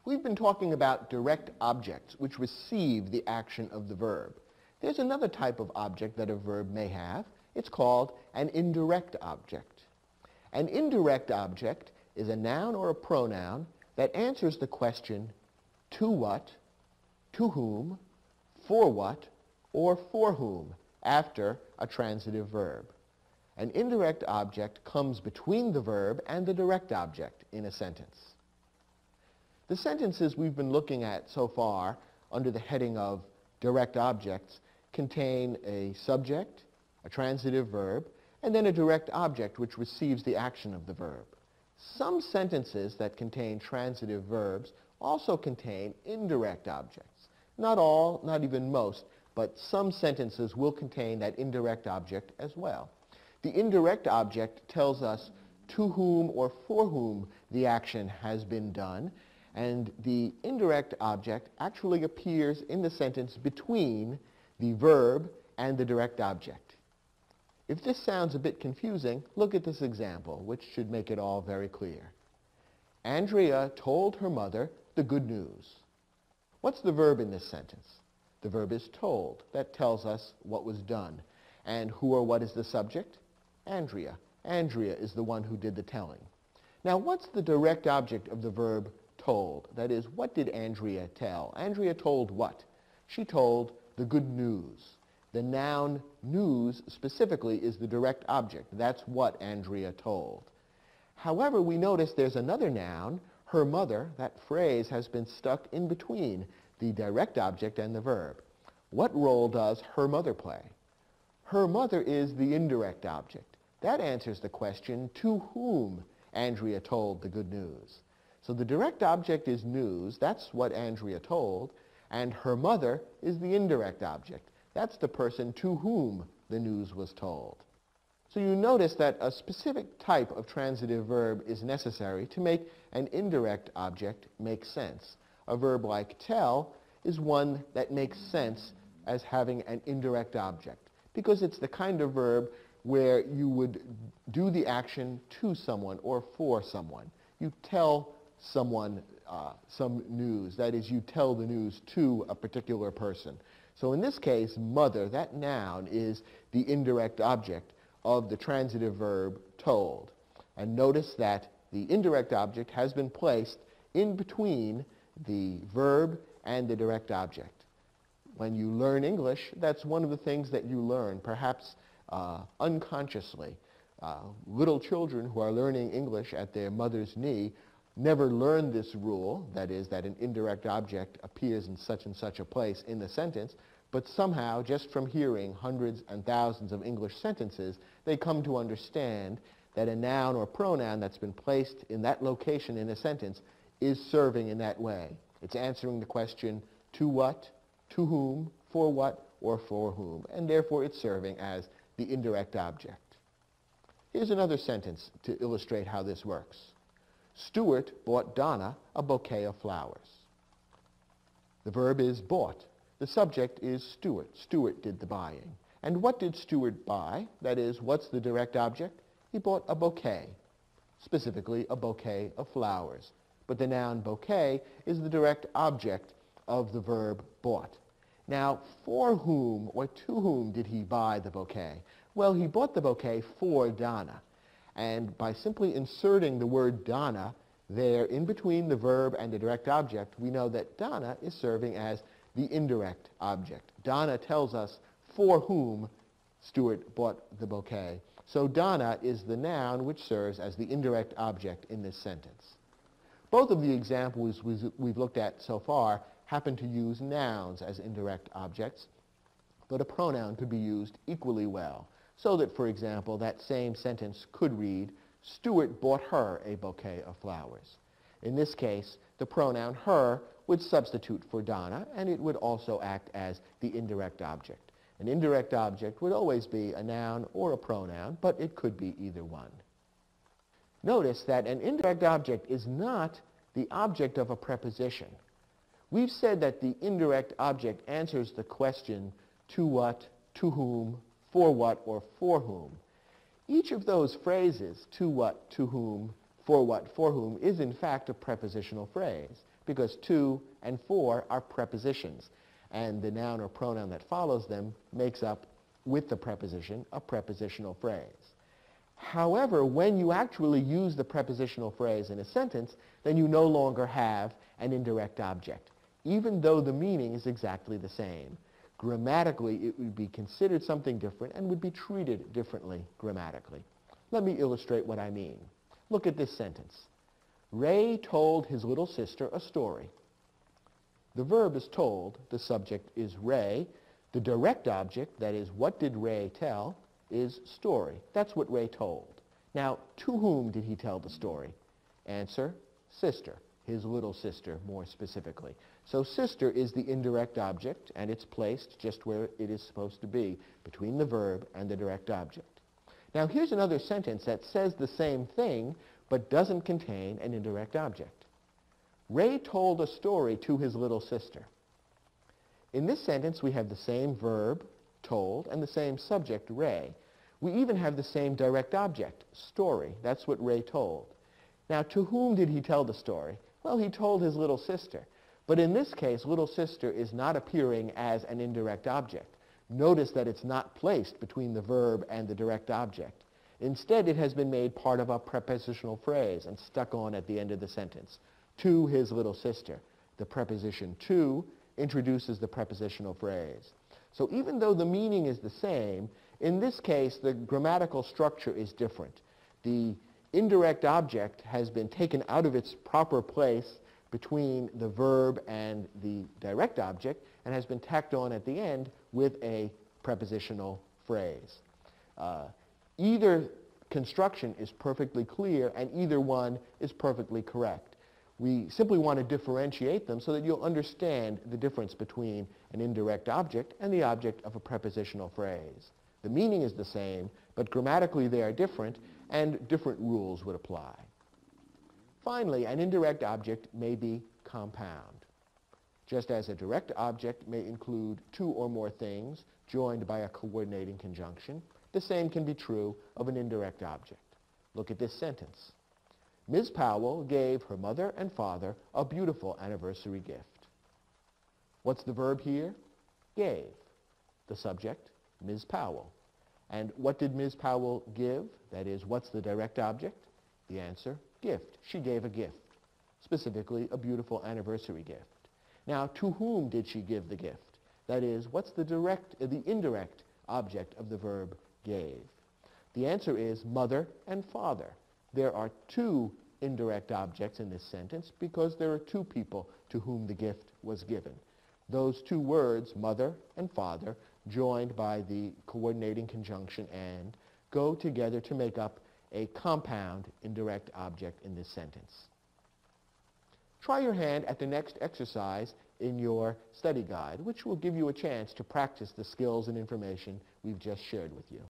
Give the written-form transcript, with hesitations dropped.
We've been talking about direct objects which receive the action of the verb. There's another type of object that a verb may have. It's called an indirect object. An indirect object is a noun or a pronoun that answers the question to what, to whom, or for whom after a transitive verb. An indirect object comes between the verb and the direct object in a sentence. The sentences we've been looking at so far under the heading of direct objects contain a subject, a transitive verb, and then a direct object which receives the action of the verb. Some sentences that contain transitive verbs also contain indirect objects. Not all, not even most, but some sentences will contain that indirect object as well. The indirect object tells us to whom or for whom the action has been done, and the indirect object actually appears in the sentence between the verb and the direct object. If this sounds a bit confusing, look at this example, which should make it all very clear. Andrea told her mother the good news. What's the verb in this sentence? The verb is told. That tells us what was done. And who or what is the subject? Andrea. Andrea is the one who did the telling. Now, what's the direct object of the verb told? That is, what did Andrea tell? Andrea told what? She told the good news. The noun news specifically is the direct object. That's what Andrea told. However, we notice there's another noun, her mother. That phrase has been stuck in between the direct object and the verb. What role does her mother play? Her mother is the indirect object. That answers the question, to whom Andrea told the good news. So the direct object is news. That's what Andrea told. And her mother is the indirect object. That's the person to whom the news was told. So you notice that a specific type of transitive verb is necessary to make an indirect object make sense. A verb like tell is one that makes sense as having an indirect object, because it's the kind of verb where you would do the action to someone or for someone. You tell someone some news. That is, you tell the news to a particular person. So in this case, mother, that noun, is the indirect object of the transitive verb told. And notice that the indirect object has been placed in between the verb and the direct object. When you learn English, that's one of the things that you learn, perhaps unconsciously. Little children who are learning English at their mother's knee never learn this rule, that is, that an indirect object appears in such and such a place in the sentence, but somehow, just from hearing hundreds and thousands of English sentences, they come to understand that a noun or pronoun that's been placed in that location in a sentence is serving in that way. It's answering the question, to what, to whom, for what, or for whom, and therefore it's serving as the indirect object. Here's another sentence to illustrate how this works. Stuart bought Donna a bouquet of flowers. The verb is bought. The subject is Stuart. Stuart did the buying. And what did Stuart buy? That is, what's the direct object? He bought a bouquet, specifically a bouquet of flowers. But the noun bouquet is the direct object of the verb bought. Now, for whom or to whom did he buy the bouquet? Well, he bought the bouquet for Donna. And by simply inserting the word Donna there in between the verb and the direct object, we know that Donna is serving as the indirect object. Donna tells us for whom Stuart bought the bouquet. So Donna is the noun which serves as the indirect object in this sentence. Both of the examples we've looked at so far happen to use nouns as indirect objects, but a pronoun could be used equally well. So that, for example, that same sentence could read, Stuart bought her a bouquet of flowers. In this case, the pronoun her would substitute for Donna, and it would also act as the indirect object. An indirect object would always be a noun or a pronoun, but it could be either one. Notice that an indirect object is not the object of a preposition. We've said that the indirect object answers the question, to what, to whom, for what, or for whom. Each of those phrases, to what, to whom, for what, for whom, is in fact a prepositional phrase. because to and for are prepositions, and the noun or pronoun that follows them makes up, with the preposition, a prepositional phrase. However, when you actually use the prepositional phrase in a sentence, then you no longer have an indirect object, even though the meaning is exactly the same. Grammatically, it would be considered something different and would be treated differently grammatically. Let me illustrate what I mean. Look at this sentence. Ray told his little sister a story. The verb is told, the subject is Ray. The direct object, that is, what did Ray tell, is story. That's what Ray told. Now, to whom did he tell the story? Answer, sister, his little sister more specifically. So sister is the indirect object, and it's placed just where it is supposed to be, between the verb and the direct object. Now, here's another sentence that says the same thing, but doesn't contain an indirect object. Ray told a story to his little sister. In this sentence, we have the same verb, told, and the same subject, Ray. We even have the same direct object, story. That's what Ray told. Now, to whom did he tell the story? Well, he told his little sister. But in this case, little sister is not appearing as an indirect object. Notice that it's not placed between the verb and the direct object. Instead, it has been made part of a prepositional phrase and stuck on at the end of the sentence. To his little sister. The preposition to introduces the prepositional phrase. So even though the meaning is the same, in this case, the grammatical structure is different. The indirect object has been taken out of its proper place between the verb and the direct object and has been tacked on at the end with a prepositional phrase. Either construction is perfectly clear and either one is perfectly correct. We simply want to differentiate them so that you'll understand the difference between an indirect object and the object of a prepositional phrase. The meaning is the same, but grammatically they are different, and different rules would apply. Finally, an indirect object may be compound. Just as a direct object may include two or more things joined by a coordinating conjunction, the same can be true of an indirect object. Look at this sentence. Ms. Powell gave her mother and father a beautiful anniversary gift. What's the verb here? Gave. The subject, Ms. Powell. And what did Ms. Powell give? That is, what's the direct object? The answer, gift. She gave a gift, specifically a beautiful anniversary gift. Now, to whom did she give the gift? That is, what's the indirect object of the verb gave? The answer is mother and father. There are two indirect objects in this sentence because there are two people to whom the gift was given. Those two words, mother and father, joined by the coordinating conjunction and, go together to make up a compound indirect object in this sentence. Try your hand at the next exercise in your study guide, which will give you a chance to practice the skills and information we've just shared with you.